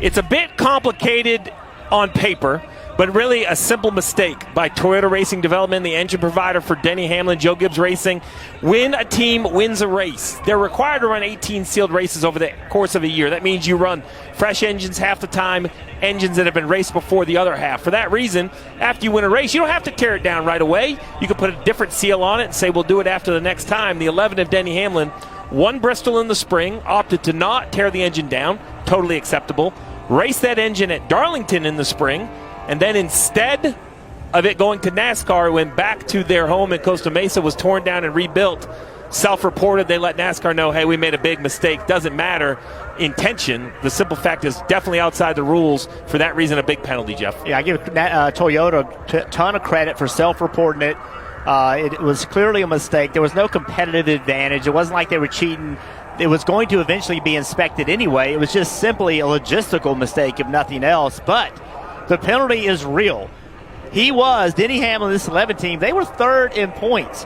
It's a bit complicated on paper, but really a simple mistake by Toyota Racing Development, the engine provider for Denny Hamlin, Joe Gibbs Racing. When a team wins a race, they're required to run 18 sealed races over the course of a year. That means you run fresh engines half the time, engines that have been raced before the other half. For that reason, after you win a race, you don't have to tear it down right away. You can put a different seal on it and say, we'll do it after the next time. The 11 of Denny Hamlin won Bristol in the spring, opted to not tear the engine down, totally acceptable. Raced that engine at Darlington in the spring, and then instead of it going to NASCAR, it went back to their home in Costa Mesa, was torn down and rebuilt. Self-reported, they let NASCAR know, hey, we made a big mistake. Doesn't matter intention. The simple fact is definitely outside the rules. For that reason, a big penalty, Jeff. Yeah, I give Toyota a ton of credit for self-reporting it. It was clearly a mistake. There was no competitive advantage. It wasn't like they were cheating. It was going to eventually be inspected anyway. It was just simply a logistical mistake, if nothing else. But the penalty is real. Denny Hamlin, this 11 team, they were third in points.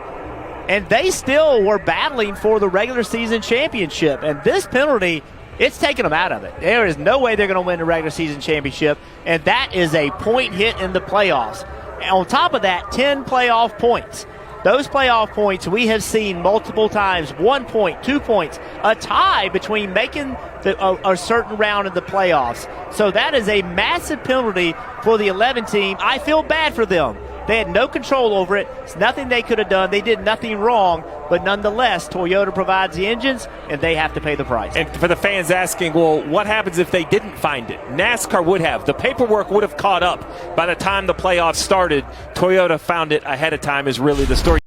And they still were battling for the regular season championship. And this penalty, it's taken them out of it. There is no way they're going to win the regular season championship. And that is a point hit in the playoffs. And on top of that, 10 playoff points. Those playoff points we have seen multiple times, 1 point, 2 points, a tie between making a certain round in the playoffs. So that is a massive penalty for the 11 team. I feel bad for them. They had no control over it. It's nothing they could have done. They did nothing wrong. But nonetheless, Toyota provides the engines, and they have to pay the price. And for the fans asking, well, what happens if they didn't find it? NASCAR would have. The paperwork would have caught up by the time the playoffs started. Toyota found it ahead of time is really the story.